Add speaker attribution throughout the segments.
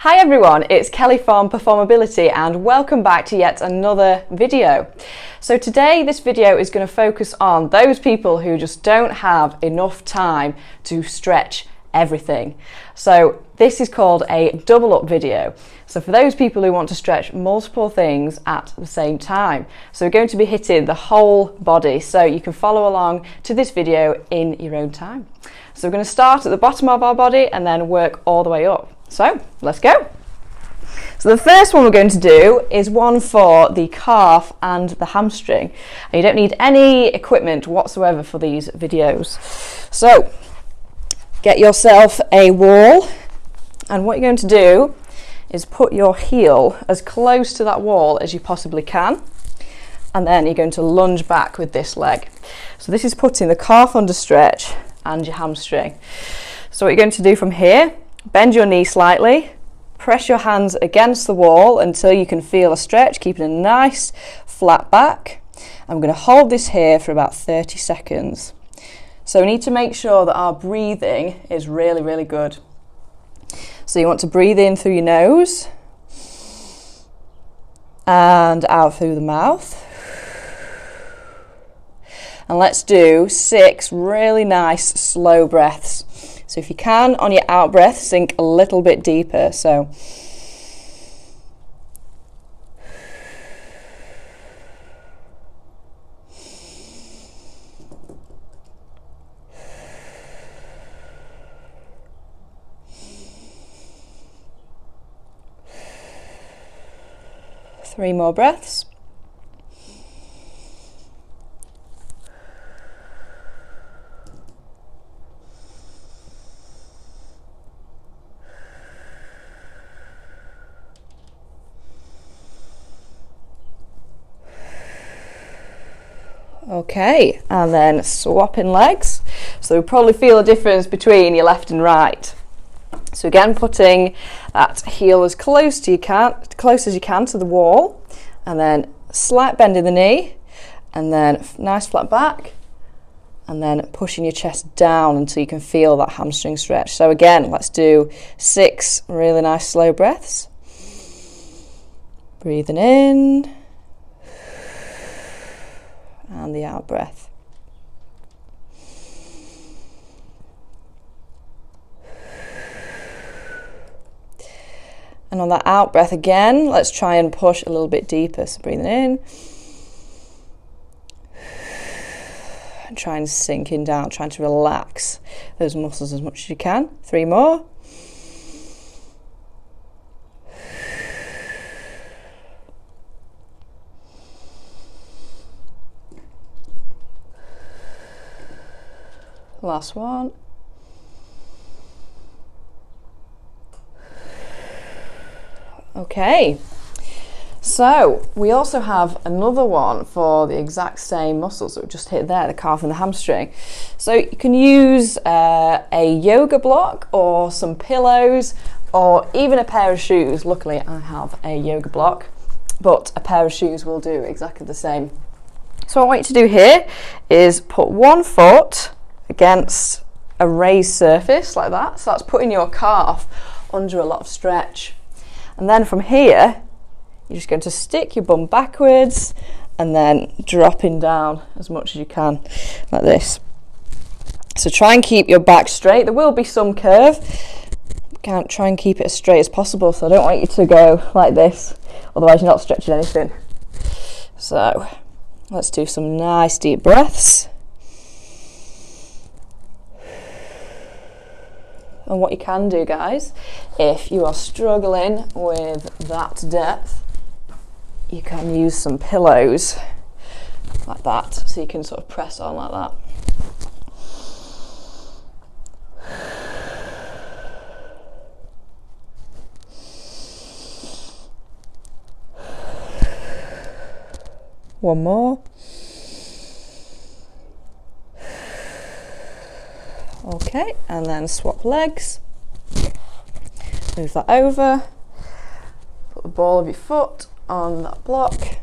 Speaker 1: Hi everyone, it's Kelly from Performability and welcome back to yet another video. So today this video is going to focus on those people who just don't have enough time to stretch everything. So this is called a double up video. So for those people who want to stretch multiple things at the same time. So we're going to be hitting the whole body, so you can follow along to this video in your own time. So we're going to start at the bottom of our body and then work all the way up. So let's go. So the first one we're going to do is one for the calf and the hamstring. And you don't need any equipment whatsoever for these videos. So get yourself a wall, and what you're going to do is put your heel as close to that wall as you possibly can, and then you're going to lunge back with this leg. So this is putting the calf under stretch and your hamstring. So what you're going to do from here, bend your knee slightly, press your hands against the wall until you can feel a stretch, keeping a nice flat back. I'm going to hold this here for about 30 seconds. So we need to make sure that our breathing is really, really good. So you want to breathe in through your nose and out through the mouth. And let's do 6 really nice slow breaths. So if you can, on your out breath, sink a little bit deeper. So three more breaths. Okay, and then swapping legs. So you'll probably feel a difference between your left and right. So again, putting that heel as close as you can to the wall, and then slight bend in the knee, and then nice flat back, and then pushing your chest down until you can feel that hamstring stretch. So again, let's do 6 really nice slow breaths. Breathing in and the out breath. And on that out breath again, let's try and push a little bit deeper. So breathing in and try and sinking down, trying to relax those muscles as much as you can. 3 more. Last one. Okay, so we also have another one for the exact same muscles that we just hit there, the calf and the hamstring. So you can use a yoga block or some pillows or even a pair of shoes. Luckily I have a yoga block, but a pair of shoes will do exactly the same. So what I want you to do here is put one foot against a raised surface like that. So that's putting your calf under a lot of stretch. And then from here, you're just going to stick your bum backwards and then dropping down as much as you can, like this. So try and keep your back straight. There will be some curve. Can't try and keep it as straight as possible, so I don't want you to go like this, otherwise you're not stretching anything. So let's do some nice deep breaths. And what you can do, guys, if you are struggling with that depth, you can use some pillows like that, so you can sort of press on like that. One more. Okay, and then swap legs. Move that over. Put the ball of your foot on that block,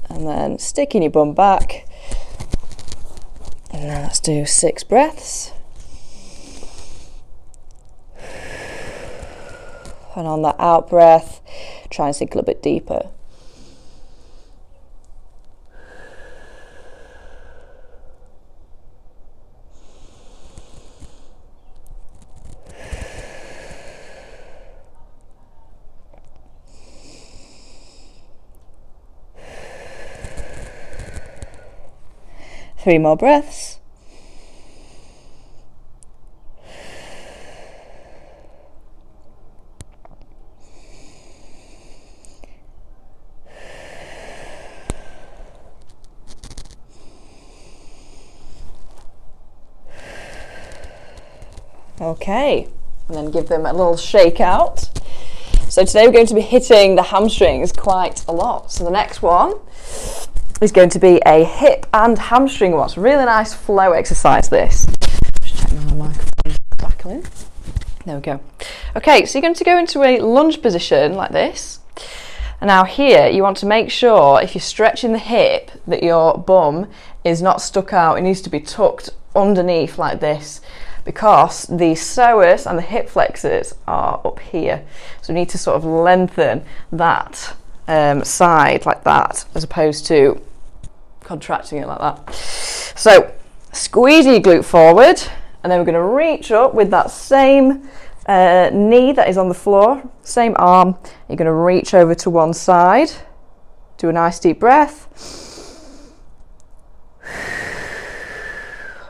Speaker 1: and then sticking your bum back. And then let's do 6 breaths. And on that out breath, try and sink a little bit deeper. Three more breaths. Okay, and then give them a little shake out. So today we're going to be hitting the hamstrings quite a lot. So the next one is going to be a hip and hamstring one. It's a really nice flow exercise, this. Just check my microphone crackling. There we go. Okay, so you're going to go into a lunge position like this. And now here, you want to make sure if you're stretching the hip that your bum is not stuck out. It needs to be tucked underneath like this, because the psoas and the hip flexors are up here. So we need to sort of lengthen that side like that, as opposed to contracting it like that. So squeezing your glute forward, and then we're going to reach up with that same knee that is on the floor, same arm. You're going to reach over to one side, do a nice deep breath,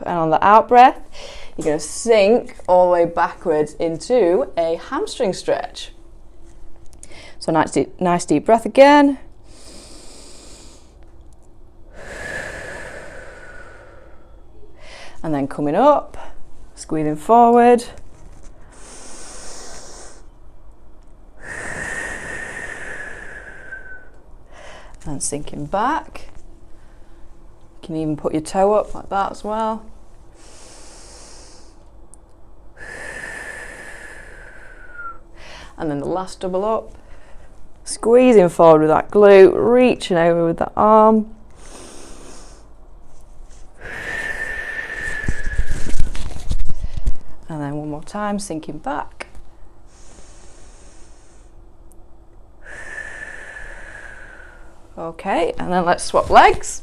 Speaker 1: and on the out breath you're going to sink all the way backwards into a hamstring stretch. So nice deep breath again. And then coming up, squeezing forward. And sinking back. You can even put your toe up like that as well. And then the last double up. Squeezing forward with that glute, reaching over with the arm. And then one more time, sinking back. Okay, and then let's swap legs.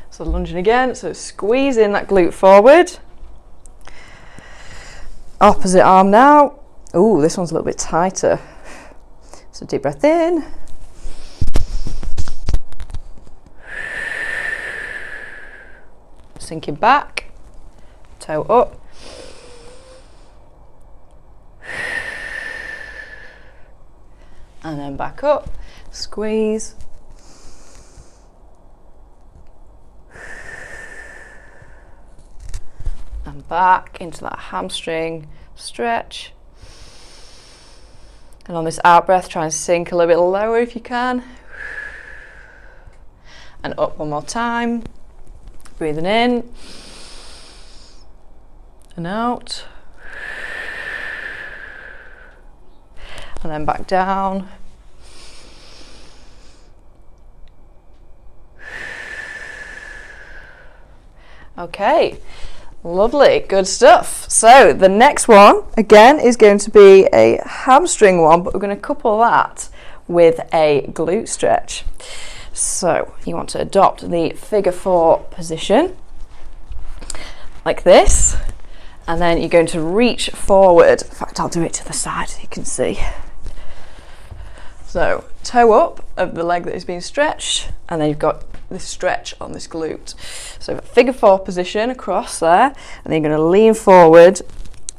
Speaker 1: So lunging again, so squeezing that glute forward. Opposite arm now. Ooh, this one's a little bit tighter. So deep breath in. Sinking back, toe up. And then back up, squeeze. And back into that hamstring stretch. And on this out breath, try and sink a little bit lower if you can. And up one more time. Breathing in. And out. And then back down. Okay. Lovely, good stuff. So the next one, again, is going to be a hamstring one, but we're going to couple that with a glute stretch. So you want to adopt the figure 4 position, like this, and then you're going to reach forward. In fact, I'll do it to the side so you can see. So toe up of the leg that is being stretched, and then you've got this stretch on this glute. So figure 4 position across there, and then you're going to lean forward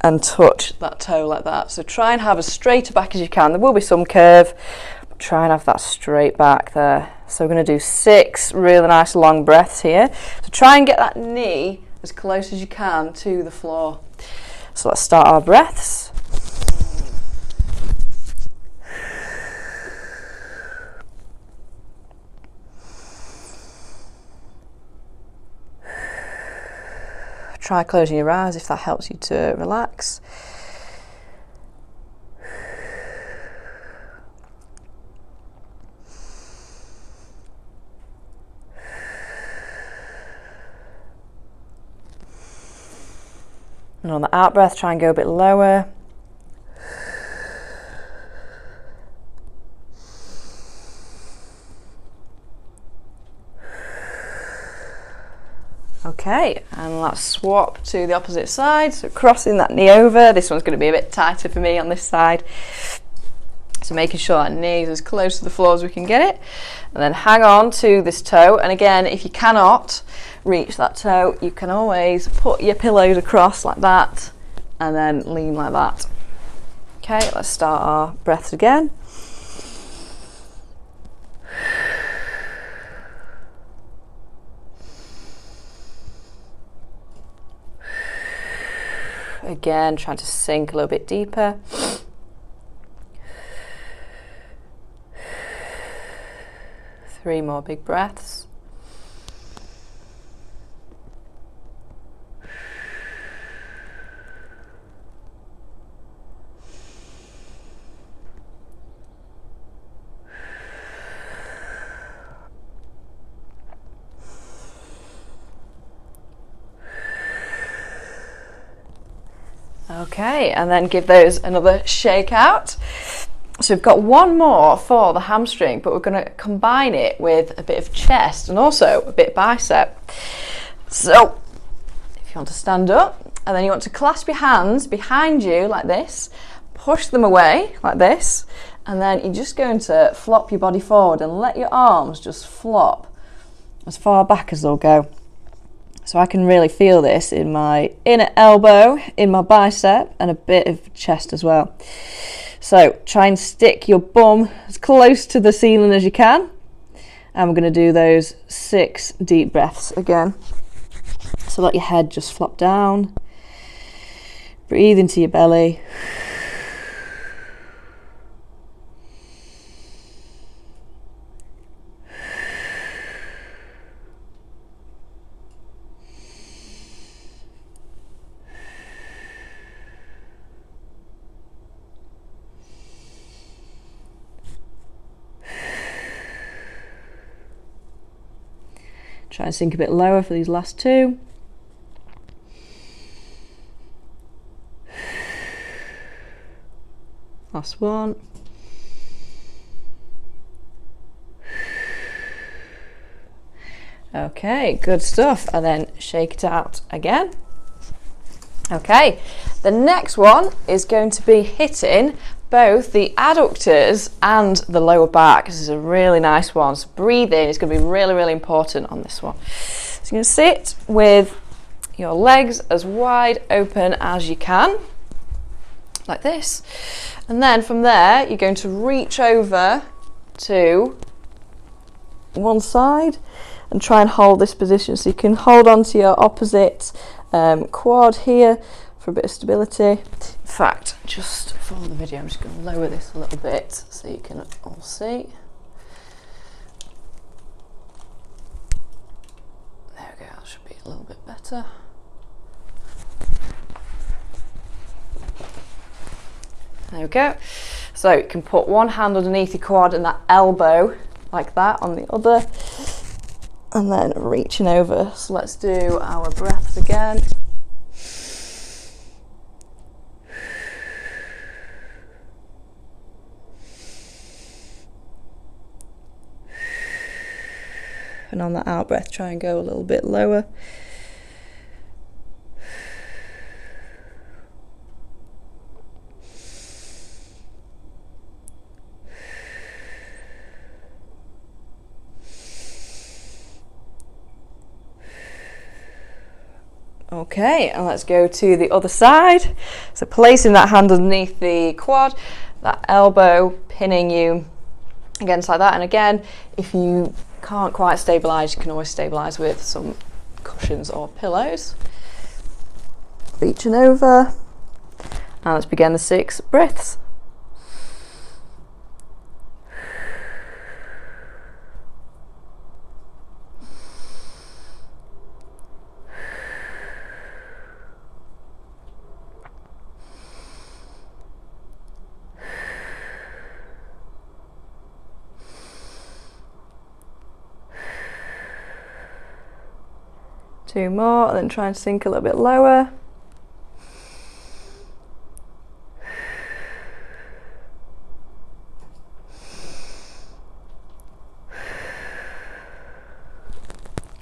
Speaker 1: and touch that toe like that. So try and have as straight a back as you can. There will be some curve, but try and have that straight back there. So we're going to do 6 really nice long breaths here. So try and get that knee as close as you can to the floor. So let's start our breaths. Try closing your eyes if that helps you to relax. And on the out breath, try and go a bit lower. Okay, and let's swap to the opposite side. So crossing that knee over. This one's going to be a bit tighter for me on this side. So making sure that knee is as close to the floor as we can get it. And then hang on to this toe. And again, if you cannot reach that toe, you can always put your pillows across like that and then lean like that. Okay, let's start our breaths again. Again, trying to sink a little bit deeper. Three more big breaths. Okay, and then give those another shake out. So we've got one more for the hamstring, but we're going to combine it with a bit of chest and also a bit bicep. So if you want to stand up, and then you want to clasp your hands behind you like this, push them away like this, and then you're just going to flop your body forward and let your arms just flop as far back as they'll go. So I can really feel this in my inner elbow, in my bicep, and a bit of chest as well. So try and stick your bum as close to the ceiling as you can. And we're going to do those 6 deep breaths again. So let your head just flop down. Breathe into your belly. Try and sink a bit lower for these last 2. Last one. Okay, good stuff. And then shake it out again. Okay, the next one is going to be hitting both the adductors and the lower back. This is a really nice one. So breathing is going to be really, really important on this one. So you're going to sit with your legs as wide open as you can, like this. And then from there, you're going to reach over to one side and try and hold this position. So you can hold on to your opposite quad here for a bit of stability. In fact, just for the video, I'm just going to lower this a little bit so you can all see. There we go, that should be a little bit better. There we go. So you can put one hand underneath your quad and that elbow like that on the other, and then reaching over. So let's do our breaths again. And on that out breath, try and go a little bit lower. Okay, and let's go to the other side. So placing that hand underneath the quad, that elbow pinning you against like that. And again, if you can't quite stabilise, you can always stabilise with some cushions or pillows. Reaching over, and let's begin the 6 breaths. Two more, and then try and sink a little bit lower.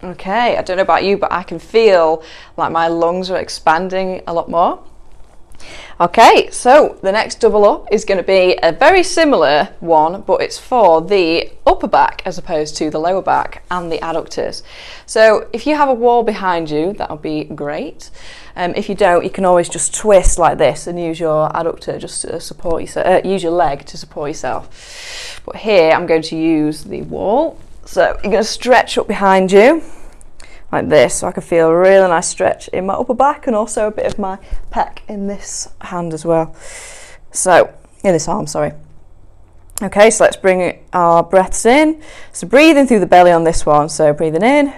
Speaker 1: Okay, I don't know about you, but I can feel like my lungs are expanding a lot more. Okay, so the next double up is going to be a very similar one, but it's for the upper back as opposed to the lower back and the adductors. So if you have a wall behind you, that'll be great. If you don't, you can always just twist like this and use your adductor just to support yourself, use your leg to support yourself. But here I'm going to use the wall. So you're going to stretch up behind you like this, so I can feel a really nice stretch in my upper back and also a bit of my pec in this hand as well. So, in this arm, sorry. Okay, so let's bring our breaths in. So breathing through the belly on this one, so breathing in.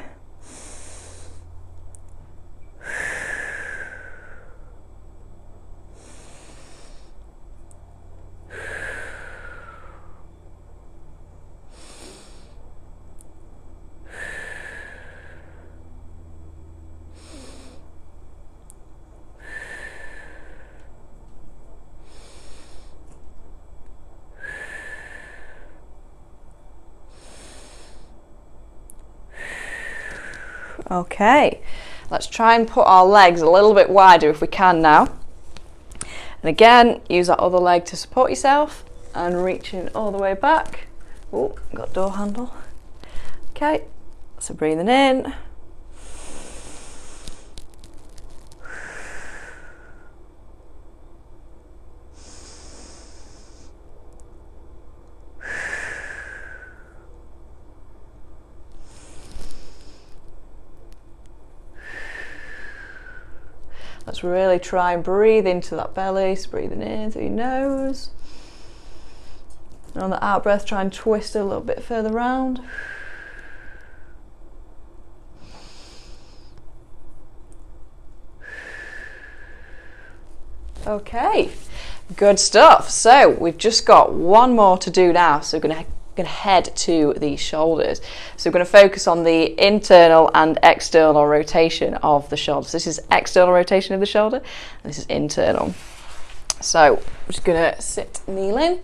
Speaker 1: Okay, let's try and put our legs a little bit wider if we can now. And again, use that other leg to support yourself and reaching all the way back. Oh, got door handle. Okay, so breathing in. Let's really try and breathe into that belly, so breathing in through your nose. And on the out breath, try and twist it a little bit further round. Okay, good stuff. So we've just got one more to do now. So we're going to head to the shoulders. So we're going to focus on the internal and external rotation of the shoulders. This is external rotation of the shoulder, and this is internal. So we're just going to sit kneeling,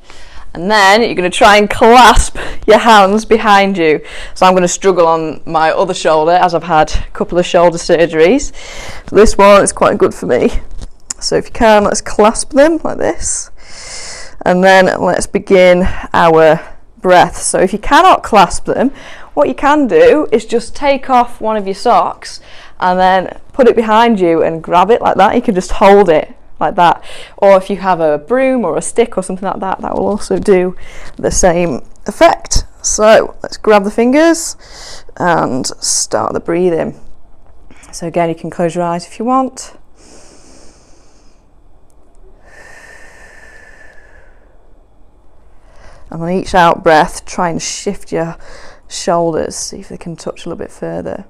Speaker 1: and then you're going to try and clasp your hands behind you. So I'm going to struggle on my other shoulder as I've had a couple of shoulder surgeries. So this one is quite good for me. So if you can, let's clasp them like this, and then let's begin our breath. So if you cannot clasp them, what you can do is just take off one of your socks and then put it behind you and grab it like that. You can just hold it like that, or if you have a broom or a stick or something like that, that will also do the same effect. So let's grab the fingers and start the breathing. So again, you can close your eyes if you want. And on each out breath, try and shift your shoulders, see if they can touch a little bit further.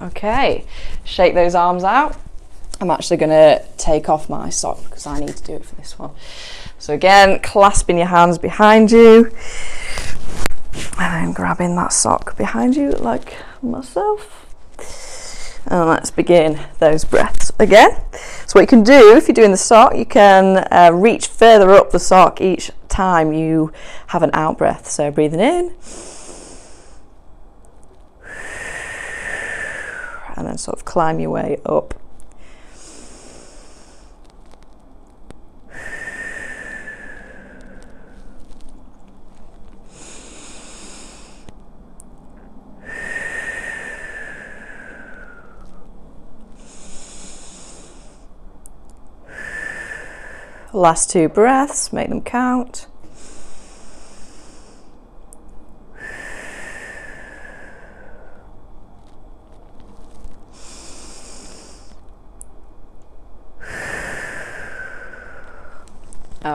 Speaker 1: Okay, shake those arms out. I'm actually going to take off my sock because I need to do it for this one. So again, clasping your hands behind you and then grabbing that sock behind you like myself. And let's begin those breaths again. So what you can do if you're doing the sock, you can reach further up the sock each time you have an out breath. So breathing in. And then sort of climb your way up. Last two breaths, make them count.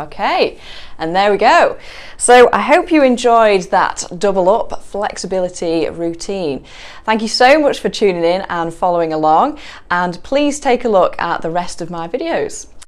Speaker 1: Okay, and there we go. So I hope you enjoyed that double up flexibility routine. Thank you so much for tuning in and following along, and please take a look at the rest of my videos.